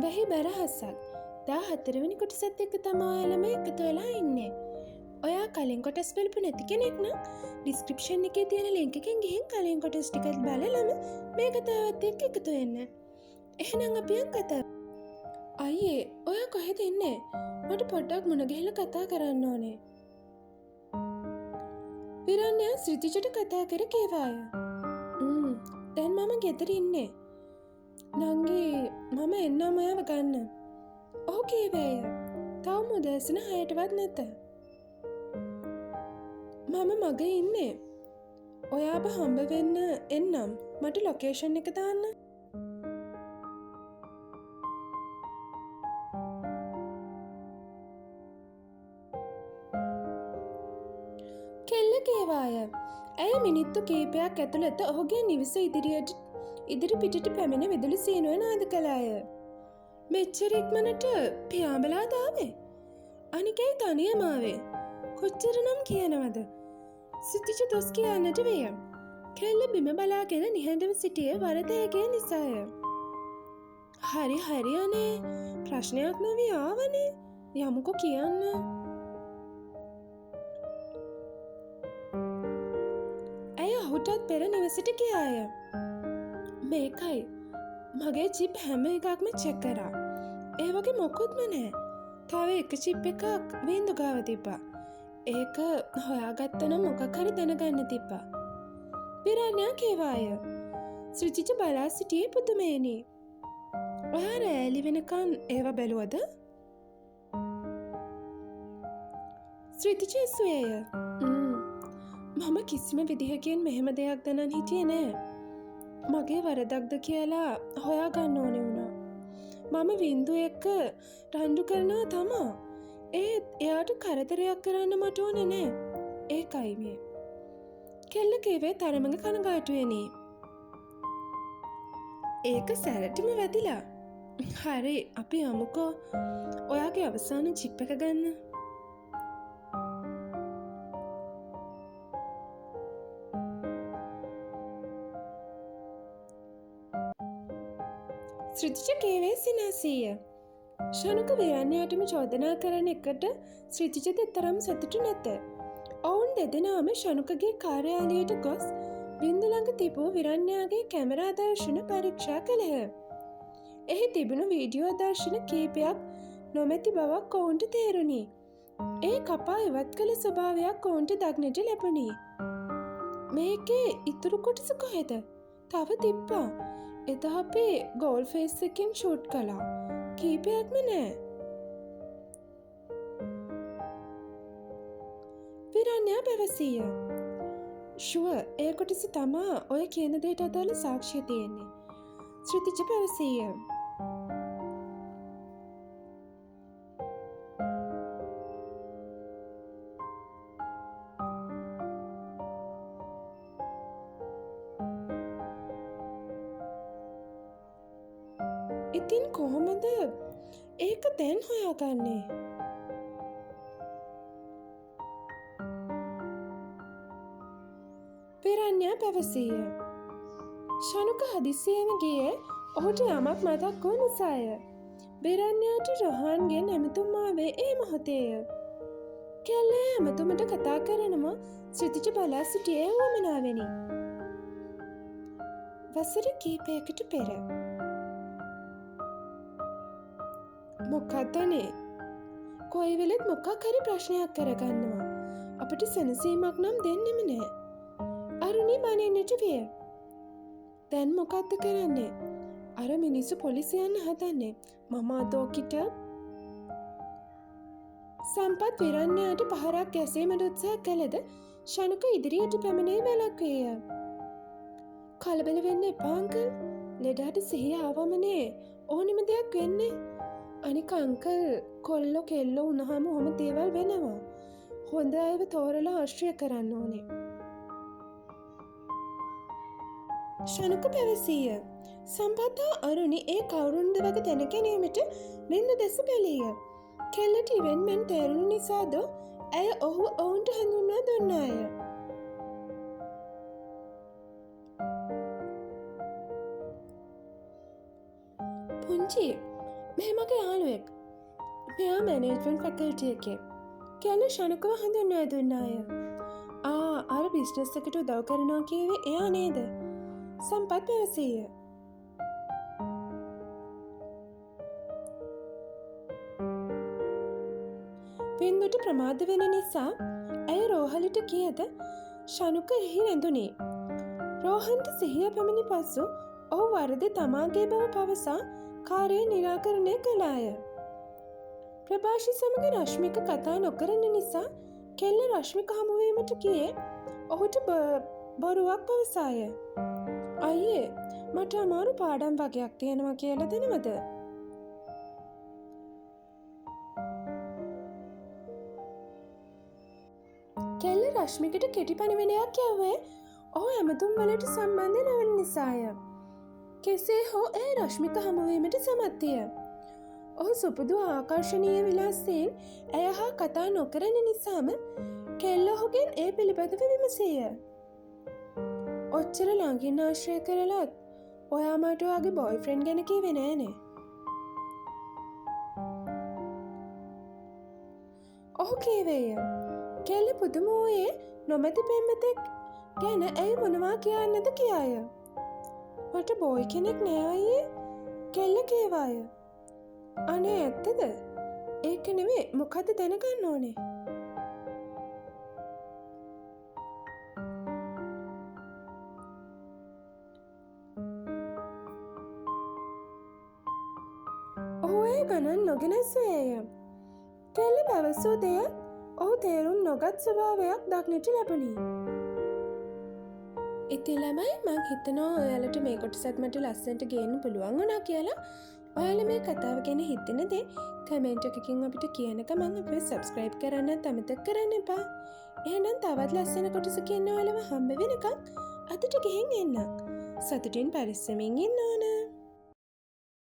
වැහි බැරහස්සක් 14 වෙනි කොටසත් එක්ක තමයි ඔයාලම එකතු වෙලා ඉන්නේ. ඔයා කලින් කොටස් බලපු නැති කෙනෙක් නම් ඩිස්ක්‍රිප්ෂන් එකේ තියෙන ලින්ක් එකෙන් ගිහින් කලින් කොටස් ටිකත් බලලම මේ කතාවත් එක්ක එකතු වෙන්න. එහෙනම් අපි යන් කතාව. අයියේ, ඔයා කොහෙද ඉන්නේ? මට පොඩ්ඩක් මුණ ගැහිලා කතා කරන්න ඕනේ. විරන්‍යා ශ්‍රිතිජට කතා කර කීවාය. දැන් මම ගෙදර ඉන්නේ. නංගී, මම එන්නම් ඔයාව ගන්න. ඔහු කීවේය. තවම උදෑසන 6ටවත් නැත. මම මග ඉන්නේ. ඔයාව හම්බ වෙන්න එන්නම්. මට ලොකේෂන් එක දාන්න. කෙල්ල කීවාය. ඇය මිනිත්තු කීපයක් ඇතුළත ඔහුගේ නිවස ඉදිරි පිටට පැමිණ විදුලි සීනුව නාද කළාය. මෙච්චර ඉක්මනට පියාඹලා දාවේ. අනිකයි තනියම ආවේ. කොච්චර නම් කියනවද? සිතිච දොස් කියන්නට විය. කෙල්ල බිම බලාගෙන නිහඬව සිටියේ වරදයගේ නිසාය. හරි අනේ. ප්‍රශ්නයක් නොවී ආවනේ. යමුකෝ කියන්න. ඇය ඔහුටත් පෙර නිවසට ගියාය. මේකයි. මගේ චිප් හැම එකක්ම චෙක් කරා. ඒ වගේ මොකුත්ම නෑ. තව එක චිප් එකක් වීන්දු ගාව තිබ්බා. ඒක හොයාගත්තනම් මොකක් හරි දැනගන්න තිබ්බා. විරන්‍යා කීවාය. ශ්‍රිතිජ බලා සිටියේ පුදුමේනි. ඔයා රෑලි වෙනකන් ඒව බැලුවද? ශ්‍රිතිජ ඇසුවේය. මම කිසිම විදිහකින් මෙහෙම දෙයක් දැනන් හිටියේ නෑ. මගේ වරදක්ද කියලා හොයාගන්න ඕනේ වුණා. මම වින්දු එක්ක රණ්ඩු කරනවා තමා. ඒත් එයාට කරදරයක් කරන්න මට ඕනේ නෑ. ඒකයි මේ. කෙල්ල කීවේ තරමක කනගාටුවෙනි. ඒක සැරටිම වැදිලා. හරි, අපි යමුකෝ. ඔයාගේ අවසාන චිප් එක ගන්න. ශ්‍රිතිජ කීවේ සිනාසීය. ශනුක විරන්‍යාටම චෝදනා කරන එකට ශ්‍රිතිජ දෙතරම් සතුටු නැත. ඔවුන් දෙදෙනාම ශනුකගේ කාර්යාලයට ගොස් බින්දු ළඟ තිබූ විරන්‍යාගේ කැමරා දර්ශන පරීක්ෂා කළහ. එහි තිබුණු වීඩියෝ දර්ශන කීපයක් නොමැති බවක් ඔවුන්ට තේරුණි. ඒ කපා ඉවත් කළ ස්වභාවයක් ඔවුන්ට දක්නට ලැබුණි. මේකේ ඉතුරු කොටස කොහෙද? තව තිබ්බා. එදා අපි ගෝල් ෆේස් එකෙන් ෂූට් කළා. කීපයක්ම නෑ. විරන්‍යා පැවසීය. ෂුවර්, ඒ කොටස තමා ඔය කියන දේට අදාළ සාක්ෂිය තියෙන්නේ. ශ්‍රිතිජ පැවසීය. ඉතින් කොහොමද ඒක දැන් හොයාගන්නේ? විරන්‍යා පැවසීය. ශනුක හදිසියේම ගියේ ඔහුට යමක් මතක් වූ නිසාය. විරන්‍යාට රොහන්ගෙන් ඇමතුම් ආවේ ඒ මොහොතේය. කෙල්ල ඇමතුමට කතා කරනම ශ්‍රිතිජ බලා සිටියේ වුවමනාවෙනි. වසර කීපයකට පෙර. මොකක්දනේ? කොයි වෙලෙත් මොකක් හරි ප්‍රශ්නයක් කරගන්නවා. අපිට සැනසීමක් නම් දෙන්නෙම නෑ. අරුණි බනින්නට විය. දැන් මොකක්ද කරන්නේ? අර මිනිස්සු පොලිසියන්න හදන්නේ. මම අතෝකිට සම්පත් විරන්‍යාට පහරක් ගැසීමට උත්සාහ කළද ශනුක ඉදිරියට පැමිණේ වැළැක්වේය. කලබල වෙන්න එපා අංකල්. ලෙඩට සිහිය ආවමනේ ඕනෙම දෙයක් වෙන්නේ. අනික අංකල්, කොල්ලෝ කෙල්ලෝ වුණාම ඔහොම දේවල් වෙනවා. හොඳ අයව තෝරලා ආශ්‍රය කරන්න ඕනේ. ශනුක පැවසීය. සම්පත් හා අරුණි ඒ කවුරුන්ද වගේ දැනගැනීමට බින්දු දෙස බැලීය. කෙල්ලට ඉවෙන්මෙන් තේරුණු නිසාද ඇය ඔවුන්ට හඳුන්වා දුන්නාය. පුංචි, මෙහෙමගේ යාළුවෙක්. මෙයා මැනේජ්මන්ට් ෆැකල්ටි එකේ. කෙල්ල ශනුකව හඳුන්වා දුන්න අය. අර බිස්නස් එකට උදව් කරනවා කීවේ එයා නේද? සම්පත් පැවසීය. පින්දුට ප්‍රමාද වෙන නිසා ඇය රෝහලට කියද ශනුක එහි රැඳුනේ. රෝහන්ට සිහිය පැමිණි පසු ඔහු වරද තමාගේ බව පවසා කාර්යය නිරාකරණය කළාය. ප්‍රභාෂි සමග රශ්මික කතා නොකරන නිසා කෙල්ල රශ්මික හමුවීමට ගියේ ඔහුට බොරුවක් පවසාය. අයියේ මට අමාරු පාඩම් වගයක් තියෙනවා කියලා දෙනවද? කෙල්ල රශ්මිකට කෙටි පණිවිඩයක් යවුවේ ඔහු ඇමතුම් වලට සම්බන්ධ නොවන නිසාය. කෙසේ හෝ ඒ රශ්මික හමුවීමට සමත්ය. ඔහු සුපුදු ආකර්ශනීය විලාසයෙන් ඇය හා කතා නොකරන නිසාම කෙල්ල ඔහුගෙන් ඒ පිළිබඳව විමසීය. ඔච්චර ළඟින් ආශ්‍රය කරලත් ඔයා මට ඔයාගේ බොයිෆ්‍රෙන්ඩ් ගැන කිව්වේ නෑනේ. ඔහු කීවේය. කෙල්ල පුදුම වූයේ නොමැති පෙම්වතෙක් ගැන ඇයි මොනවා කියන්නද කියාය. මට බොයි කෙනෙක් නෑ අයියේ. කෙල්ල කීවාය. අනේ ඇත්තද? ඒක නෙමෙයි මොකද්ද දැනගන්න ඕනේ. ඔහු ඒ ගණන් නොගෙන සොයය. කෙල්ල පැවසූ දෙය ඔහු තේරුම් නොගත් ස්වභාවයක් දක්නට ලැබුණි. ඉතින් ළමයි මං හිතනවා ඔයාලට මේ කොටසත් මට ලස්සනට ගේන්න පුළුවන් වුණා කියලා. ඔයාලා මේ කතාව ගැන හිතන දේ කමෙන්ට් එකකින් අපිට කියන ගමන් අපිව සබ්ස්ක්‍රයිබ් කරන්නත් අමතක කරන්න එපා. එහෙනම් තවත් ලස්සන කොටසකින් ඔයාලව හම්බ වෙනකම් අදට ගිහින් එන්න. සතුටින් පරිස්සමින් ඉන්න ඕන.